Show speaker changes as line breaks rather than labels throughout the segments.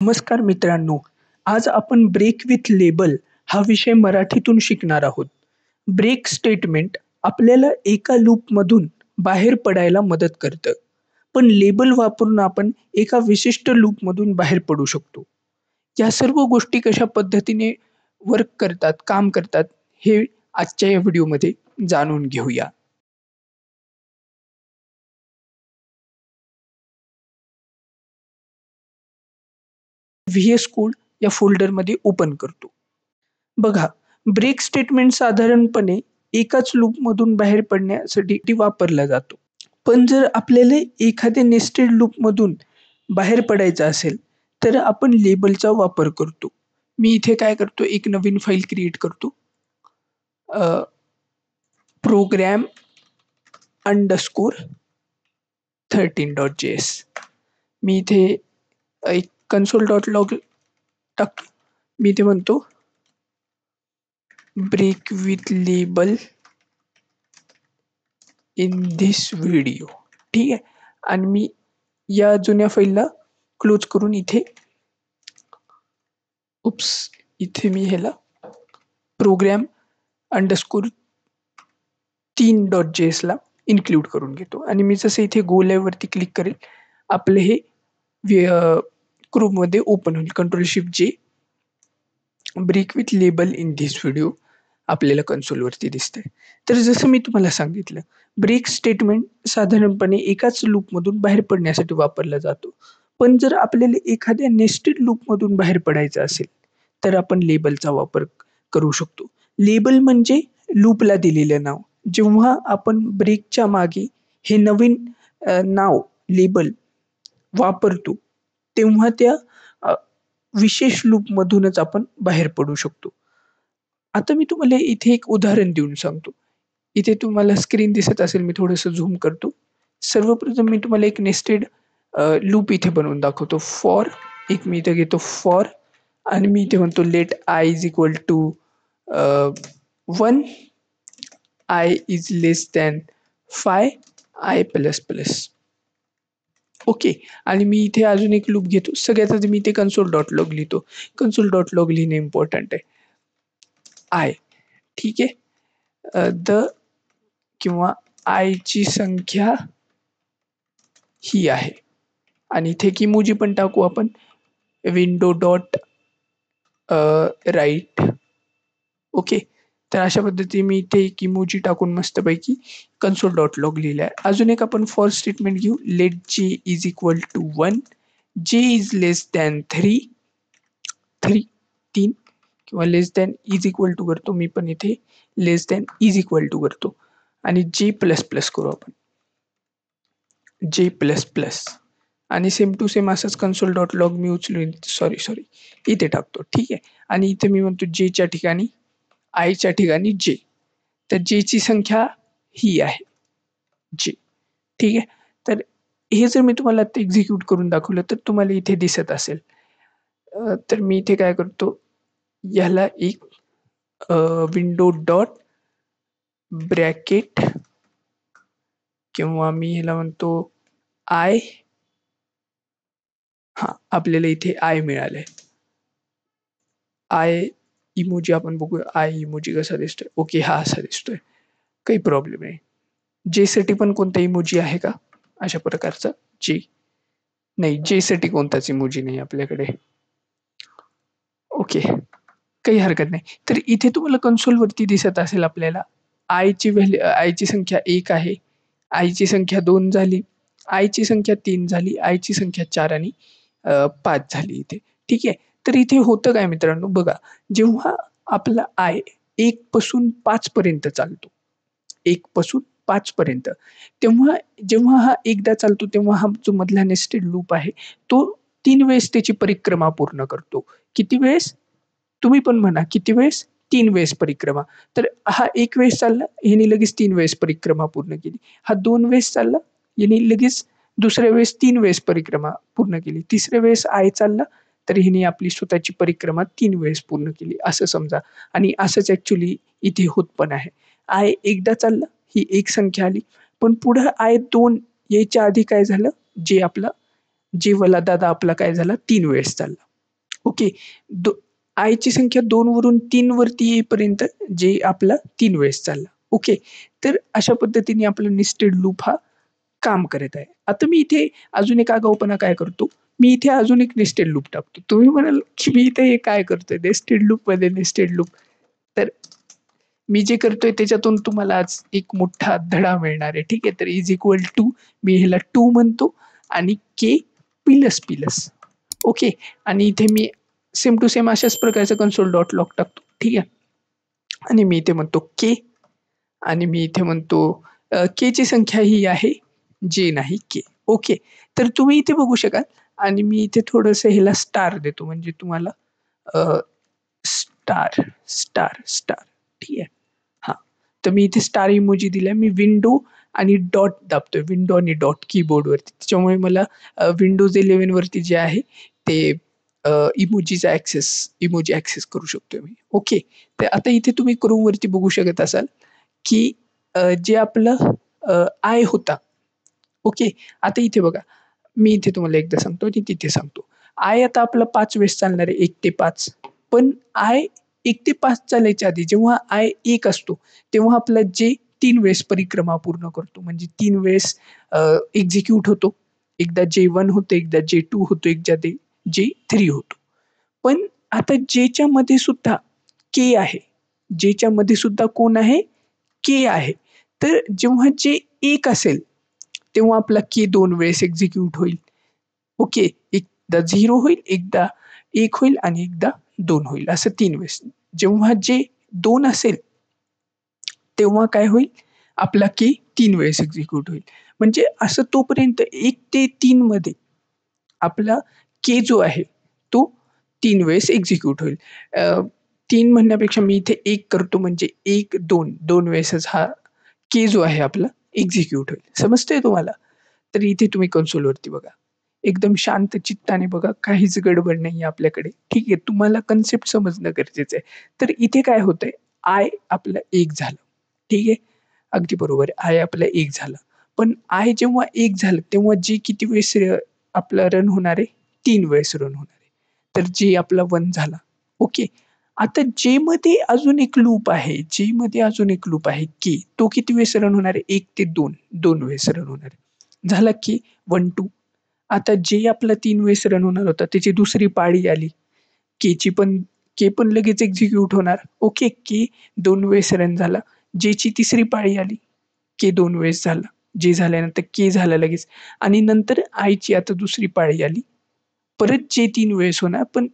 नमस्कार मित्रांनो, आज आपण ब्रेक विथ लेबल हा विषय मराठीतून शिकणार आहोत. ब्रेक स्टेटमेंट आपल्याला एका लूपमधून बाहेर पडायला मदत करतं. पण लेबल वापरून आपण एका विशिष्ट लूपमधून बाहेर पडू शकतो. या सर्व गोष्टी कशा पद्धतीने वर्क करतात, काम करतात, हे आजच्या या व्हिडिओमध्ये जाणून घेऊया. व्ही-एस कोड या फोल्डरमध्ये ओपन करतो. बघा, ब्रेक स्टेटमेंट साधारणपणे एकाच लूपमधून बाहेर पडण्यासाठी वापरला जातो. पण जर आपल्याला एखाद्या नेस्टेड लूपमधून बाहेर पडायचं असेल, तर आपण लेबलचा वापर करतो. मी इथे काय करतो, एक नवीन फाईल क्रिएट करतो. Program underscore 13.js. मी इथे एक console.log टाकतो. मी इथे म्हणतो break with label in this video. ठीक आहे. आणि मी या जुन्या फाईलला क्लोज करून इथे मी ह्याला प्रोग्राम अंडरस्कोर 3.js ला इन्क्लूड करून घेतो आणि मी जसं इथे गो लाईव्ह वरती क्लिक करेल, आपलं हे क्रोममध्ये ओपन होईल. Ctrl+Shift+J break with label in this video आपल्याला कन्सोलवरती दिसतंय. तर जसं मी तुम्हाला सांगितलं, ब्रेक स्टेटमेंट साधारणपणे एकाच लूपमधून बाहेर पडण्यासाठी वापरला जातो. पण जर आपल्याला एखाद्या नेस्टेड लूपमधून बाहेर पडायचं असेल, तर आपण लेबलचा वापर करू शकतो. लेबल म्हणजे लूपला दिलेलं नाव. जेव्हा आपण ब्रेकच्या मागे हे नवीन नाव लेबल वापरतो, तेव्हा त्या विशेष लूपमधूनच आपण बाहेर पडू शकतो. आता मी तुम्हाला इथे एक उदाहरण देऊन सांगतो. इथे तुम्हाला स्क्रीन दिसत असेल, मी थोडंसं झूम करतो. सर्वप्रथम मी तुम्हाला एक नेस्टेड लूप इथे बनवून दाखवतो. मी इथे घेतो फॉर आणि मी इथे म्हणतो let i is equal to 1, i is less than 5, i plus plus. Okay. आणि मी इथे अजून एक लूप घेतो. सगळ्यात आधी मी इथे console.log लिहितो. console.log लिहिणे इम्पोर्टंट आहे. आय, ठीक आहे. किंवा आयची संख्या ही आहे आणि इथे एक इमोजी पण टाकू आपण. Window dot write. ओके. तर अशा पद्धतीने मी इथे एक इमोजी टाकून मस्तपैकी console.log लिहिलाय. अजून एक आपण फॉर स्टेटमेंट घेऊ. Let j is equal to 1, j is less than 3 किंवा less than is equal to करतो. मी पण इथे less than is equal to करतो आणि j प्लस प्लस करू आपण. j प्लस प्लस आणि सेम टू सेम असंच console.log मी उचलून सॉरी इथे टाकतो. ठीक आहे. आणि इथे मी म्हणतो jच्या ठिकाणी आयच्या ठिकाणी j. तर jची संख्या ही आहे j. ठीक आहे. तर हे जर मी तुम्हाला आता एक्झिक्यूट करून दाखवलं, तर तुम्हाला इथे दिसत असेल. तर मी इथे काय करतो, ह्याला एक विंडो डॉट ब्रॅकेट किंवा मी ह्याला म्हणतो आय. हां, आपल्याला इथे आय मिळालंय. आय इमोजी आपण बघूया. आय इमोजी कसा दिसतोय? ओके, हा असा दिसतोय. काही प्रॉब्लेम नाही. जेसाठी पण कोणता इमोजी आहे का अशा प्रकारचा? नाही, जेसाठी कोणताच इमोजी नाही आपल्याकडे. ओके, काही हरकत नाही. तर इथे तुम्हाला कन्सोलवरती दिसत असेल आपल्याला आयची संख्या 1 आहे, आयची संख्या 2 झाली, आयची संख्या 3 झाली, आयची संख्या 4 आणि 5 झाली इथे. ठीक आहे. तर इथे होतं काय मित्रांनो, बघा, जेव्हा आपला आय 1 पासून 5 पर्यंत चालतो, 1 पासून 5 पर्यंत, तेव्हा जेव्हा हा एकदा चालतो, तेव्हा हा जो मधला नेस्टेड लूप आहे, तो 3 वेळेस त्याची परिक्रमा पूर्ण करतो. किती वेळेस? तुम्ही पण म्हणा किती वेळेस? 3 वेळेस परिक्रमा. तर हा 1 वेळेस चालला, ह्याने लगेच 3 वेळेस परिक्रमा पूर्ण केली. हा 2 वेळेस चालला, याने लगेच दुसऱ्या वेळेस 3 वेळेस परिक्रमा पूर्ण केली. तिसऱ्या वेळेस आय चालला, तर हिने आपली स्वतःची परिक्रमा 3 वेळेस पूर्ण केली असं समजा. आणि असंच ॲक्चुअली इथे होत पण आहे. आय एकदा चालला, ही एक संख्या आली, पण पुढं आय 2 यायच्या आधी काय झालं, जे वाला दादा आपला काय झाला 3 वेळेस चालला. ओके. आयची संख्या 2 वरून 3 वरती येईपर्यंत जे आपला 3 वेळेस चालला. ओके. तर अशा पद्धतीने आपला नेस्टेड लूप हा काम करत आहे. आता मी इथे अजून एक आगाऊपणा काय करतो, मी इथे अजून एक नेस्टेड लूप टाकतो. तुम्ही म्हणाल, की मी इथे हे काय करतोय नेस्टेड लूपमध्ये नेस्टेड लूप. तर मी जे करतोय त्याच्यातून तुम्हाला आज एक मोठा धडा मिळणार आहे. ठीक आहे. तर इज इक्वल टू मी ह्याला 2 म्हणतो आणि के प्लस प्लस. ओके. आणि इथे मी सेम टू सेम अशाच प्रकारचा कन्सोल डॉट लॉग टाकतो. ठीक आहे. आणि मी इथे म्हणतो के आणि मी इथे म्हणतो केची संख्या ही आहे, जे नाही के. ओके. तर तुम्ही इथे बघू शकाल आणि मी इथे थोडंसं ह्याला स्टार देतो म्हणजे तुम्हाला अ, स्टार, स्टार, स्टार. ठीक आहे. हां. तर मी इथे स्टार इमोजी दिलाय. मी विंडो आणि डॉट दाबतोय. विंडो आणि डॉट कीबोर्डवरती. त्याच्यामुळे मला Windows 11 वरती जे आहे ते इमोजीचा इमोजी ॲक्सेस करू शकतोय मी. ओके. तर आता इथे तुम्ही Chromeवरती बघू शकत असाल, की जे आपलं आय होता. ओके. आता इथे बघा, मी इथे तुम्हाला एकदा सांगतो आणि तिथे सांगतो. आय आता आपला 5 वेळेस चालणार आहे 1 ते 5. पण आय 1 ते 5 चालायच्या आधी जेव्हा आय 1 असतो, तेव्हा आपला जे 3 वेळेस परिक्रमा पूर्ण करतो. म्हणजे 3 वेळेस एक्झिक्यूट होतो. एकदा J1 होतं, एकदा J2 होतो, एकदा J3 होतो. पण आता Jच्यामध्ये सुद्धा के आहे. Jच्यामध्ये सुद्धा कोण आहे? के आहे. तर जेव्हा जे 1 असेल, तेव्हा आपला के 2 वेळेस एक्झिक्यूट होईल. ओके. एकदा 0 होईल, एकदा 1 होईल आणि एकदा 2 होईल. असं 3 वेळेस. जेव्हा जे 2 असेल, तेव्हा काय होईल? आपला की 3 वेळेस एक्झिक्यूट होईल. म्हणजे असं तोपर्यंत 1 ते 3 मध्ये आपला के जो आहे, तो 3 वेळेस एक्झिक्यूट होईल. अ, 3 म्हणण्यापेक्षा मी इथे 1 करतो म्हणजे 1, 2, 2 वेळेसच हा के जो आहे आपला एक्झिक्यूट होईल. समजतंय तुम्हाला? तर इथे तुम्ही कन्सोलवरती बघा. एकदम शांत चित्ताने बघा, काहीच गडबड नाहीये आपल्याकडे. ठीक आहे. तुम्हाला कन्सेप्ट समजणं गरजेचं आहे. तर इथे काय होतंय, आय आपलं 1 झालं. ठीक आहे. अगदी बरोबर आहे. आय आपलं 1 झालं. पण आय जेव्हा 1 झालं, तेव्हा जे किती वेळेस आपला रन होणार आहे? 3 वेळेस रन होणार आहे. तर जे आपला 1 झाला. ओके. आता जेमध्ये अजून एक लूप आहे, जेमध्ये अजून एक लूप आहे की तो किती वेळेस रन होणार आहे? 1 ते 2, 2 वेळेस रन होणार आहे. झाला की 1, 2. आता जे आपला 3 वेळेस रन होणार होता, त्याची दुसरी पाळी आली. केची पण के पण लगेच एक्झिक्यूट होणार. ओके. के 2 वेळेस रन झाला. जेची तिसरी पाळी आली. के 2 वेळेस झाला. जे झाल्यानंतर के झालं लगेच आणि नंतर आयची आता दुसरी पाळी आली. परत जे 3 वेळेस होणार, पण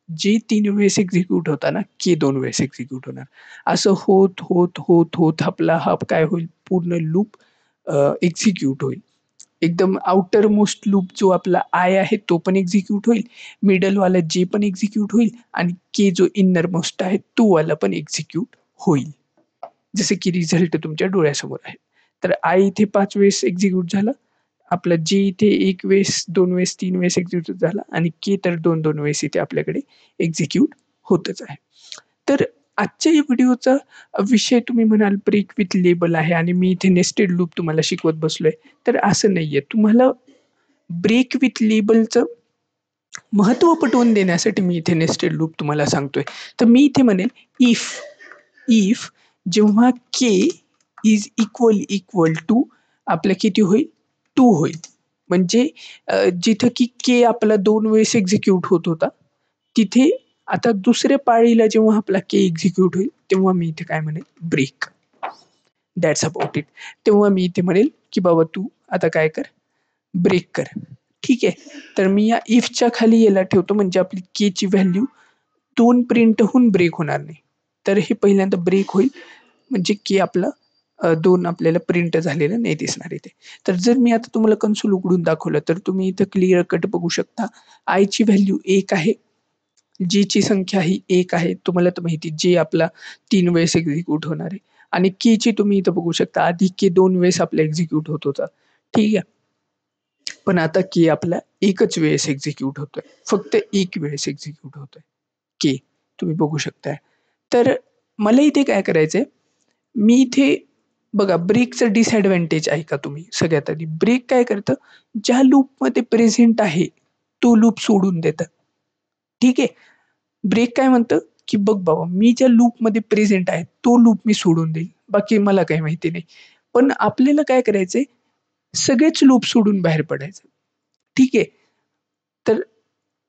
जे 3 वेळेस एक्झिक्यूट होता ना, के 2 वेळेस एक्झिक्यूट होणार. असं होत, होत, होत, होत आपला हा काय होईल पूर्ण लूप एक्झिक्यूट होईल. एकदम आउटर मोस्ट लूप जो आपला आय आहे तो पण एक्झिक्यूट होईल. मिडलवाला जे पण एक्झिक्यूट होईल आणि के जो इनर मोस्ट आहे तो वाला पण एक्झिक्यूट होईल. जसं की रिझल्ट तुमच्या डोळ्यासमोर आहे. तर आय इथे 5 वेळेस एक्झिक्यूट झाला. आपला जे इथे 1 वेळेस, 2 वेळेस, 3 वेळेस एक्झिक्यूट झाला आणि के तर 2-2 वेळेस इथे आपल्याकडे एक्झिक्यूट होतच आहे. तर आजच्या या व्हिडिओचा विषय तुम्ही म्हणाल ब्रेक विथ लेबल आहे आणि मी इथे नेस्टेड लूप तुम्हाला शिकवत बसलोय. तर असं नाहीये. तुम्हाला ब्रेक विथ लेबलचं महत्त्व पटवून देण्यासाठी मी इथे नेस्टेड लूप तुम्हाला सांगतोय. तर मी इथे म्हणेल इफ इफ जेव्हा के इज इक्वल टू आपलं किती होईल? 2 होईल. म्हणजे जिथं की के आपला 2 वेळेस एक्झिक्यूट होत होता, तिथे आता दुसऱ्या पाळीला जेव्हा आपला के एक्झिक्यूट होईल, तेव्हा मी इथे काय म्हणेल ब्रेक. That's about it. तेव्हा मी इथे म्हणेल, की बाबा तू आता काय कर, ब्रेक कर. ठीक आहे. तर मी या इफच्या खाली याला ठेवतो म्हणजे आपली केची व्हॅल्यू 2 प्रिंट होऊन ब्रेक होणार नाही. तर हे पहिल्यांदा ब्रेक होईल म्हणजे की आपलं 2 आपल्याला प्रिंट झालेलं नाही दिसणार इथे. तर जर मी आता तुम्हाला कन्सोल उघडून दाखवलं, तर तुम्ही इथं क्लिअर कट बघू शकता. आयची व्हॅल्यू 1 आहे. जीची संख्या ही 1 आहे. तुम्हाला तर माहिती जे आपला 3 वेळेस एक्झिक्यूट होणार आहे आणि ची तुम्ही इथं बघू शकता. आधी के 2 वेळेस आपला एक्झिक्यूट होत होता. ठीक आहे. पण आता की आपला एकच वेळेस एक्झिक्यूट होतोय. फक्त एक वेळेस एक्झिक्यूट होतोय. की तुम्ही बघू शकताय. तर मला इथे काय करायचंय, मी इथे बघा ब्रेकचं डिसएडव्हांटेज ऐका तुम्ही सगळ्यात आधी. ब्रेक काय करतं, ज्या लूपमध्ये प्रेझेंट आहे, तो लूप सोडून देतं. ठीक आहे. ब्रेक काय म्हणतं, की "बघ बाबा, मी ज्या लूपमध्ये प्रेझेंट आहे, तो लूप मी सोडून देईल. बाकी मला काही माहिती नाही." पण आपल्याला काय करायचंय, सगळेच लूप सोडून बाहेर पडायचं. ठीक आहे. तर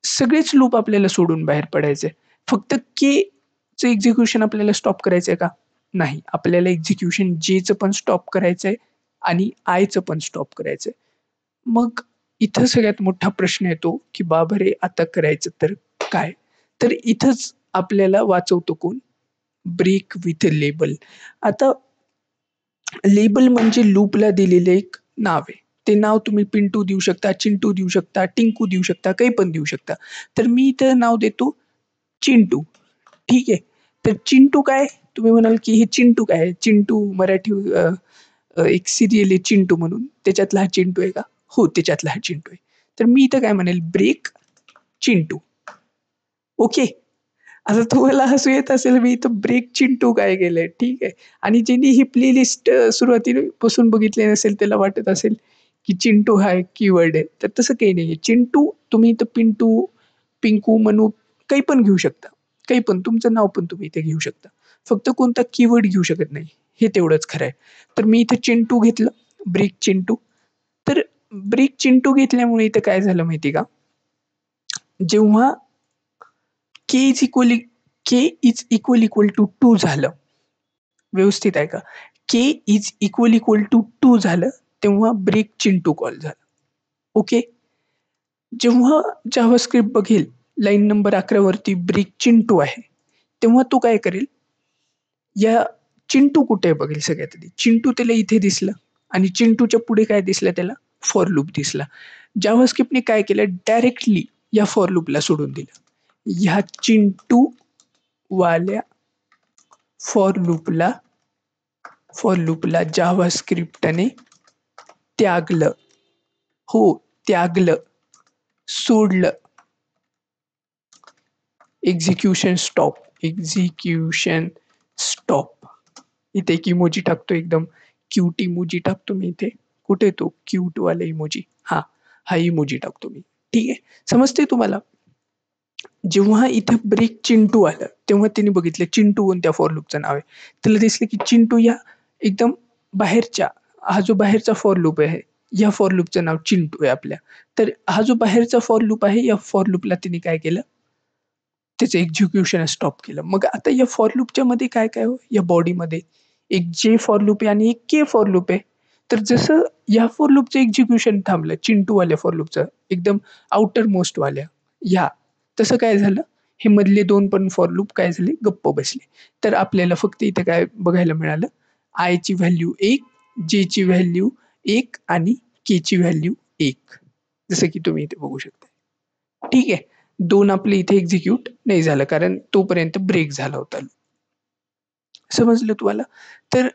सगळेच लूप आपल्याला सोडून बाहेर पडायचंय. फक्त केचं एक्झिक्युशन आपल्याला स्टॉप करायचंय का? नाही. आपल्याला एक्झिक्युशन जेचं पण स्टॉप करायचंय आणि आयचं पण स्टॉप करायचंय. मग इथं सगळ्यात मोठा प्रश्न येतो, की बाबारे आता करायचं तर काय? तर इथंच आपल्याला वाचवतो कोण? Break with label. आता लेबल म्हणजे लूपला दिलेलं एक नाव आहे. ते नाव तुम्ही पिंटू देऊ शकता, चिंटू देऊ शकता, टिंकू देऊ शकता, काही पण देऊ शकता. तर मी इथं नाव देतो चिंटू. ठीक आहे. तर चिंटू काय? तुम्ही म्हणाल, की हे चिंटू काय आहे? चिंटू मराठी एक सीरियल आहे चिंटू म्हणून. त्याच्यातला हा चिंटू आहे का? हो, त्याच्यातला हा चिंटू आहे. तर मी इथं काय म्हणेल ब्रेक चिंटू. ओके. आता तुम्हाला हसू येत असेल मी इथं ब्रेक चिंटू काय केलंय, ठीक आहे. आणि ज्यांनी ही प्लेलिस्ट सुरुवातीपासून बघितली नसेल त्याला वाटत असेल, की चिंटू हा एक कीवर्ड आहे. तर तसं काही नाहीये. चिंटू तुम्ही इथं पिंटू, पिंकू, मनू काही पण घेऊ शकता. काही पण तुमचं नाव पण तुम्ही इथे घेऊ शकता. फक्त कोणता कीवर्ड घेऊ शकत नाही. हे तेवढंच खरं आहे. तर मी इथे चिंटू घेतलं, ब्रेक चिंटू. तर ब्रेक चिंटू घेतल्यामुळे इथं काय झालं माहिती का? जेव्हा K is equally K is equal to 2 झालं. व्यवस्थित आहे का? के इज इक्वल टू 2 झालं, तेव्हा ब्रेक चिंटू कॉल झाला. ओके. जेव्हा जावास्क्रिप्ट बघेल लाईन नंबर 11 वरती ब्रेक चिंटू आहे, तेव्हा तो काय करेल, या चिंटू कुठे आहे बघेल सगळ्यात आधी. चिंटू त्याला इथे दिसलं आणि चिंटूच्या पुढे काय दिसलं त्याला? फॉर लूप दिसला. जावास्क्रिप्टने काय केलं डायरेक्टली या फॉर लूपला सोडून दिलं. ह्या चिंटू वाल्या फॉर लूपला फॉर लूपला जावास्क्रिप्टने त्यागलं. हो, त्यागलं, सोडलं. Execution stop, execution stop. इथे एक इमोजी टाकतो एकदम क्यूट इमोजी टाकतो मी इथे. कुठे आहे तो क्यूटवाला इमोजी? हां, हा इमोजी टाकतो मी. ठीक आहे. समजतंय तुम्हाला? जेव्हा इथे ब्रेक चिंटू आलं, तेव्हा त्यांनी बघितलं चिंटू कोणत्या फॉर लूपचं नाव आहे. त्याला दिसलं की चिंटू या एकदम बाहेरच्या हा जो बाहेरचा फॉर लूप आहे, या फॉर लूपचं नाव चिंटू आहे आपल्या. तर हा जो बाहेरचा फॉर लूप आहे, या फॉर लूपला तिने काय केलं, त्याचं एक्झिक्युशन स्टॉप केलं. मग आता या फॉर लूपच्यामध्ये काय-काय हो, या बॉडीमध्ये एक जे फॉर लूप आहे आणि एक के फॉर लूप आहे. तर जसं या फॉर लूपचं एक्झिक्युशन थांबलं, चिंटूवाल्या फॉर लूपचं एकदम आउटर मोस्टवाल्या ह्या, तसं काय झालं, हे मधले 2 पण फॉर लूप काय झाले, गप्प बसले. तर आपल्याला फक्त इथे काय बघायला मिळालं, आयची व्हॅल्यू 1, जेची व्हॅल्यू 1 आणि केची व्हॅल्यू 1. जसं की तुम्ही इथे बघू शकता. ठीक आहे. 2 आपले इथे एक्झिक्यूट नाही झालं कारण तोपर्यंत ब्रेक झाला होता. समजलं तुम्हाला? तर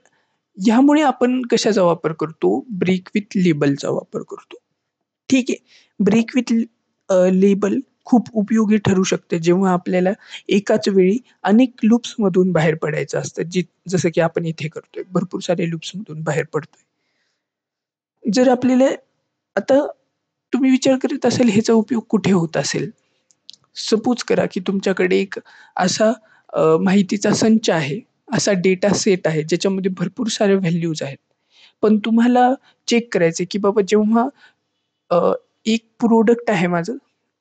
ह्यामुळे आपण कशाचा वापर करतो? ब्रेक विथ लेबलचा वापर करतो. ठीक आहे. ब्रेक विथ लेबल खूप उपयोगी ठरू शकते जेव्हा आपल्याला एकाच वेळी अनेक लूप्समधून बाहेर पडायचं असतं. जसं की आपण इथे करतोय. भरपूर सारे लूप्समधून बाहेर पडतोय. जर आपल्याला आता तुम्ही विचार करीत असाल ह्याचा उपयोग कुठे होत असेल? सपोज करा, की तुमच्याकडे एक असा माहितीचा संच आहे, असा डेटा सेट आहे, ज्याच्यामध्ये भरपूर साऱ्या व्हॅल्यूज आहेत. पण तुम्हाला चेक करायचं आहे, की बाबा जेव्हा अ, एक प्रॉडक्ट आहे माझं,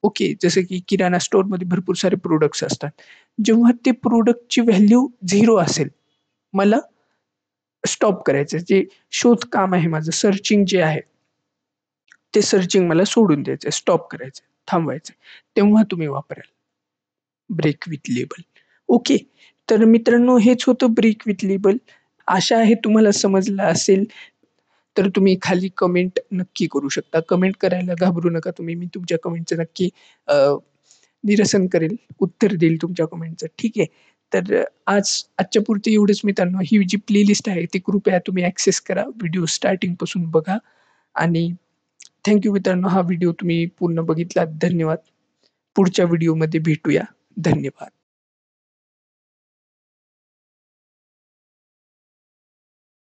ओके, जसं की किराणा स्टोअरमध्ये भरपूर सारे प्रॉडक्ट्स असतात. जेव्हा ते प्रॉडक्टची व्हॅल्यू 0 असेल, मला स्टॉप करायचं आहे. जे शोध काम आहे माझं, सर्चिंग जे आहे, ते सर्चिंग मला सोडून द्यायचं आहे, स्टॉप करायचं आहे, थांबवायचं आहे. तेव्हा तुम्ही वापराल. Break with label. ओके. तर मित्रांनो हेच होतं ब्रेक विथ लेबल. आशा आहे तुम्हाला समजलं असेल. तर तुम्ही खाली कमेंट नक्की करू शकता. कमेंट करायला घाबरू नका तुम्ही. मी तुमच्या कमेंटचं नक्की अ, निरसन करेल, उत्तर देईल तुमच्या कमेंटचं. ठीक आहे. तर आजच्यापुरती एवढंच मित्रांनो. ही जी प्लेलिस्ट आहे ती कृपया तुम्ही ॲक्सेस करा. व्हिडिओ स्टार्टिंगपासून बघा आणि थँक मित्रांनो. हा व्हिडिओ तुम्ही पूर्ण बघितलात. धन्यवाद. पुढच्या व्हिडिओमध्ये भेटूया. धन्यवाद.